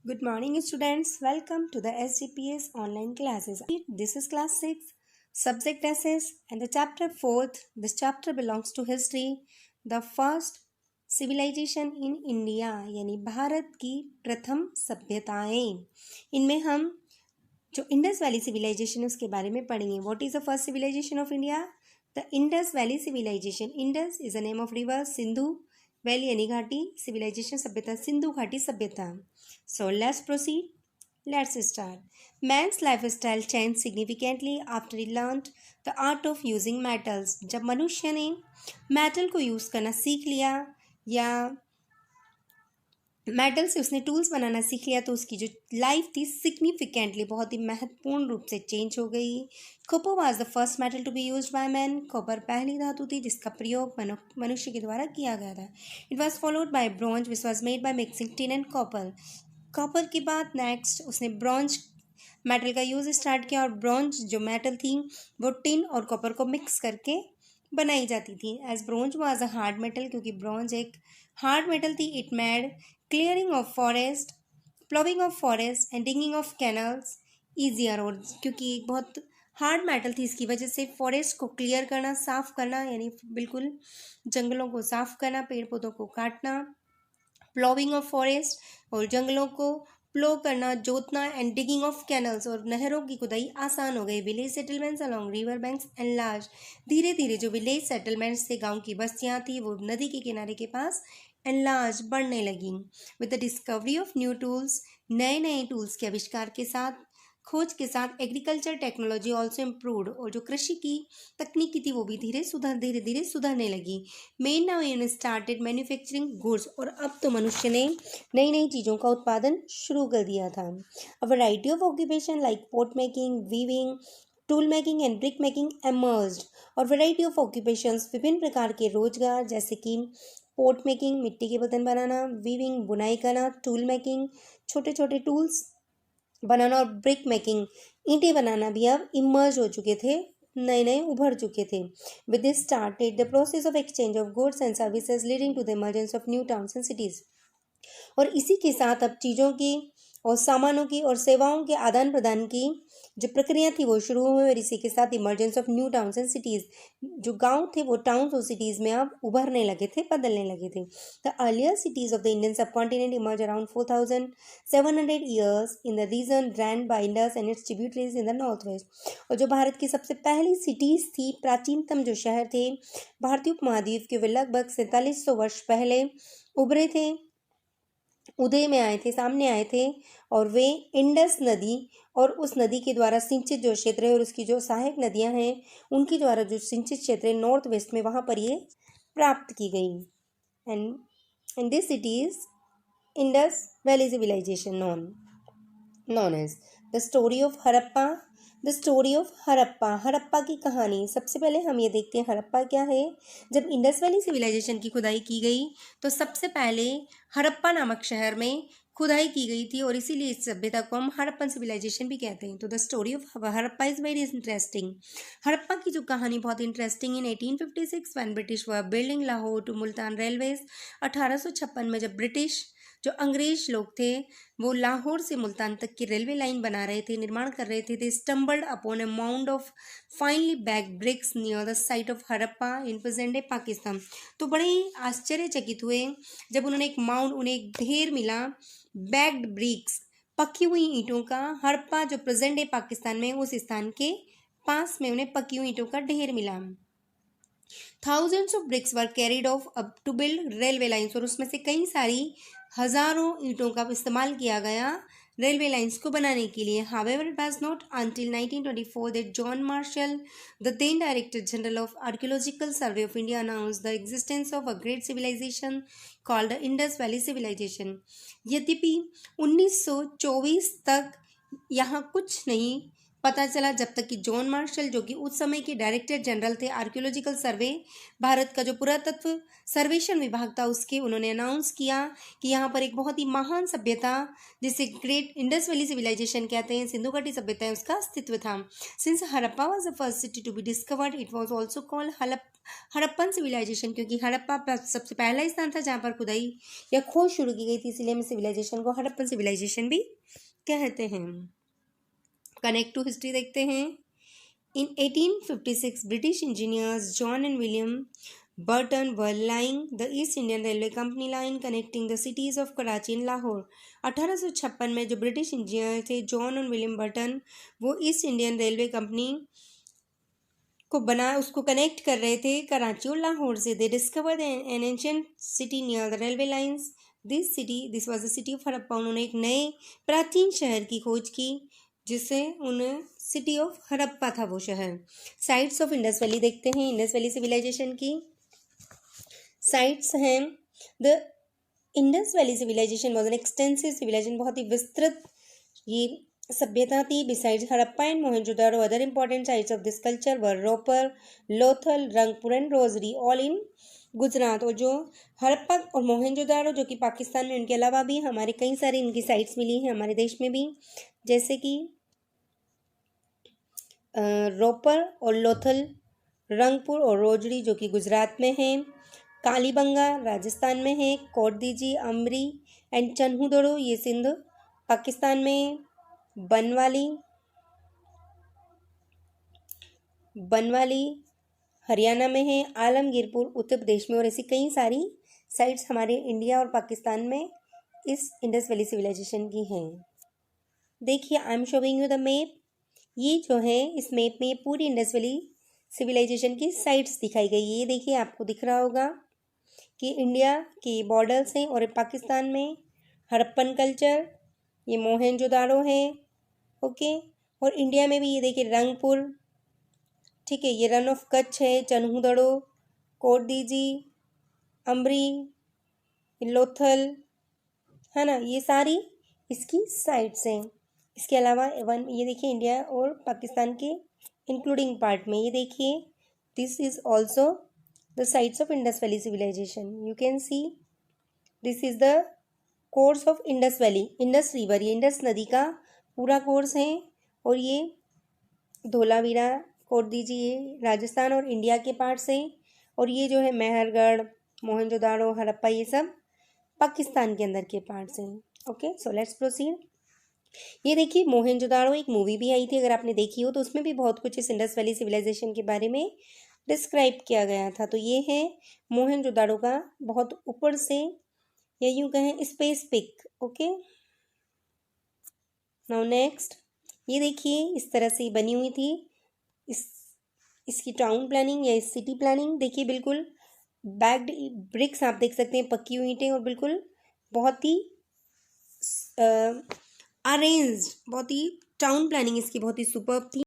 Good morning, students. Welcome to the SGPS online classes. This is class 6, subject SS, and the chapter 4th. This chapter belongs to history. The first civilization in India यानी भारत की प्रथम सभ्यताएं। इनमें हम जो Indus valley civilisation है उसके बारे में पढ़ेंगे. What is the first civilisation of India? The Indus valley civilisation. Indus is a name of river. Sindhu valley यानी घाटी. सिविलाइजेशन सभ्यता सिंधु घाटी सभ्यता. So let's proceed. Let's start. Man's lifestyle changed significantly after he learned the art of using metals. जब मनुष्य ने metal को use करना सीख लिया या मेटल से उसने टूल्स बनाना सीख लिया तो उसकी जो लाइफ थी सिग्निफिकेंटली बहुत ही महत्वपूर्ण रूप से चेंज हो गई. Copper was the first metal to be used by man. Copper पहली धातु थी जिसका प्रयोग मनुष्य के द्वारा किया गया था. It was followed by bronze which was made by mixing tin and copper. Copper के बाद नेक्स्ट उसने ब्रॉन्ज मेटल का यूज़ स्टार्ट किया और ब्रॉन्ज जो मेटल थी वो टिन और कॉपर को मिक्स करके बनाई जाती थी. As bronze was a hard metal, क्योंकि ब्रॉन्ज एक हार्ड मेटल थी. It made clearing of forest, ploughing of forest and digging of canals easier. और क्योंकि एक बहुत हार्ड मेटल थी इसकी वजह से फॉरेस्ट को क्लियर करना, साफ करना यानी बिल्कुल जंगलों को साफ करना, पेड़ पौधों को काटना, प्लोविंग ऑफ फॉरेस्ट और जंगलों को प्लो करना, जोतना एंड डिगिंग ऑफ कैनल्स और नहरों की खुदाई आसान हो गई. Village settlements along river banks and large. धीरे धीरे जो विलेज सेटलमेंट्स थे, गांव की बस्तियां थी, वो नदी के किनारे के पास एनलार्ज बढ़ने लगी. With the discovery of new tools, नए नए टूल्स के आविष्कार के साथ, खोज के साथ एग्रीकल्चर टेक्नोलॉजी ऑल्सो इम्प्रूव्ड. और जो कृषि की तकनीकी थी वो भी धीरे धीरे सुधरने लगी. Main now in started manufacturing goods. और अब तो मनुष्य ने नई नई चीज़ों का उत्पादन शुरू कर दिया था. A variety of occupation like pot making, weaving, tool making and brick making emerged. और वैरायटी ऑफ ऑक्यूपेशंस विभिन्न प्रकार के रोजगार जैसे कि पोट मेकिंग मिट्टी के बर्तन बनाना, वीविंग बुनाई करना, टूल मेकिंग छोटे छोटे टूल्स बनाना और ब्रिक मेकिंग ईंटें बनाना भी अब इमर्ज हो चुके थे, नए नए उभर चुके थे. With this started the process of exchange of goods and services leading to the emergence of new towns and cities. और इसी के साथ अब चीज़ों की और सामानों की और सेवाओं के आदान प्रदान की जो प्रक्रिया थी वो शुरू हुई. और इसी के साथ emergence of new towns and cities, जो गांव थे वो टाउन्स और सिटीज़ में अब उभरने लगे थे, बदलने लगे थे. The earlier cities of the Indian subcontinent emerge around 4700 years in the region drained by Indus and its tributaries in the north west. और जो भारत की सबसे पहली सिटीज़ थी, प्राचीनतम जो शहर थे भारतीय उपमहाद्वीप के, वे लगभग 4700 वर्ष पहले उभरे थे, उदय में आए थे, सामने आए थे. और वे इंडस नदी और उस नदी के द्वारा सिंचित जो क्षेत्र है और उसकी जो सहायक नदियां हैं उनके द्वारा जो सिंचित क्षेत्र है नॉर्थ वेस्ट में, वहाँ पर ये प्राप्त की गई. And this city is Indus valley civilisation known as the story of Harappa. The story of Harappa, Harappa की कहानी. सबसे पहले हम ये देखते हैं हड़प्पा क्या है. जब इंडस वैली सिविलाइजेशन की खुदाई की गई तो सबसे पहले हड़प्पा नामक शहर में खुदाई की गई थी और इसीलिए इस सभ्यता को हम हड़प्पन सिविलाइजेशन भी कहते हैं. तो the story of Harappa is very interesting. Harappa की जो कहानी बहुत interesting. In 1856 when British were building Lahore to Multan railways. 1856 में जब ब्रिटिश जो अंग्रेज लोग थे वो लाहौर से मुल्तान तक की रेलवे लाइन बना रहे थे, निर्माण कर रहे थे. They stumbled upon a mound of finely baked bricks near the site of Harappa in present day Pakistan. तो बड़े ही आश्चर्यचकित हुए जब उन्होंने एक माउंड, उन्हें एक ढेर मिला बैग्ड ब्रिक्स, पकी हुई ईंटों का. हड़प्पा जो प्रेजेंट डे पाकिस्तान में उस स्थान के पास में उन्हें पकी हुई ईंटों का ढेर मिला. Thousands of bricks were carried off up to build railway lines. और उसमें से कई सारी हजारों ईंटों का इस्तेमाल किया गया रेलवे लाइन्स को बनाने के लिए. However it was not until 1924 that John Marshall, the then director general of archaeological survey of India, announce the existence of a great civilisation called the Indus valley civilisation. यद्यपि 1924 तक यहाँ कुछ नहीं पता चला, जब तक कि जॉन मार्शल जो कि उस समय के डायरेक्टर जनरल थे आर्कियोलॉजिकल सर्वे, भारत का जो पुरातत्व सर्वेक्षण विभाग था उसके, उन्होंने अनाउंस किया कि यहाँ पर एक बहुत ही महान सभ्यता जिसे ग्रेट इंडस वैली सिविलाइजेशन कहते हैं, सिंधु घाटी सभ्यता है, उसका अस्तित्व था। Since Harappa was the first city to be discovered, it was also called Harappan civilisation, क्योंकि हड़प्पा सबसे पहला स्थान था जहाँ पर खुदाई या खोज शुरू की गई थी, इसलिए हम सिविलाइजेशन को हड़प्पन सिविलाइजेशन भी कहते हैं। कनेक्ट टू हिस्ट्री देखते हैं। इन 1856 British engineers John and William Burton were lying the east Indian railway company line connecting the cities of Karachi and Lahore. 1856 में जो ब्रिटिश इंजीनियर थे जॉन और विलियम बर्टन, वो ईस्ट इंडियन रेलवे कंपनी को उसको connect कर रहे थे कराची और लाहौर से। दे discovered N ancient city near the railway lines. This was the city of Harappa. उन्होंने एक नए प्राचीन शहर की खोज की जिसे उन्हें सिटी ऑफ हड़प्पा था वो शहर। साइट्स ऑफ इंडस वैली देखते हैं। इंडस वैली सिविलाइजेशन की साइट्स हैं। The Indus valley civilisation was an extensive civilisation, बहुत ही विस्तृत ये सभ्यता थी। Besides Harappa and Mohenjodaro, other important sites of this culture were Ropar, Lothal, Rangpur and Rojdi, all in Gujarat. और जो हड़प्पा और मोहनजोदारो जो कि पाकिस्तान में, उनके अलावा भी हमारे कई सारी इनकी साइट्स मिली हैं हमारे देश में भी, जैसे कि रोपर और लोथल, रंगपुर और रोजड़ी जो कि गुजरात में है, कालीबंगा राजस्थान में है, कोटदीजी, अमरी एंड चन्हूदड़ो ये सिंध पाकिस्तान में, बनवाली हरियाणा में है, आलमगीरपुर उत्तर प्रदेश में, और ऐसी कई सारी साइट्स हमारे इंडिया और पाकिस्तान में इस इंडस वैली सिविलाइजेशन की हैं। देखिए I am showing you the map. ये जो है इस मैप में पूरी इंडस वैली सिविलाइजेशन की साइट्स दिखाई गई है। ये देखिए आपको दिख रहा होगा कि इंडिया के बॉर्डर्स हैं और पाकिस्तान में हड़प्पन कल्चर, ये मोहनजोदारो है, ओके। और इंडिया में भी ये देखिए रंगपुर, ठीक है, ये रन ऑफ कच्छ है, चन्हूदड़ो, कोटदीजी, अमरी, लोथल, है ना, ये सारी इसकी साइट्स हैं। इसके अलावा ये देखिए इंडिया और पाकिस्तान के इंक्लूडिंग पार्ट में ये देखिए this is also the sites of Indus valley civilisation. You can see this is the course of Indus valley, Indus river, ये इंडस नदी का पूरा कोर्स है। और ये धोलावीरा, कोटदीजी ये राजस्थान और इंडिया के पार्ट्स हैं। और ये जो है मेहरगढ़, मोहनजोदारो, हड़प्पा ये सब पाकिस्तान के अंदर के पार्ट्स हैं। Okay, so let's proceed. ये देखिए मोहनजोदारो एक मूवी भी आई थी, अगर आपने देखी हो तो उसमें भी बहुत कुछ इस इंडस वैली सिविलाइजेशन के बारे में डिस्क्राइब किया गया था। तो ये है मोहनजोदारो का बहुत ऊपर से या यूं कहें space pic. Okay, now next, ये देखिए इस तरह से बनी हुई थी इसकी टाउन प्लानिंग या सिटी प्लानिंग। देखिए बिल्कुल बैग्ड ब्रिक्स आप देख सकते हैं, पक्की हुई ईंटें, और बिल्कुल बहुत ही अरेंज्ड, बहुत ही टाउन प्लानिंग इसकी बहुत ही सुपर्ब थी।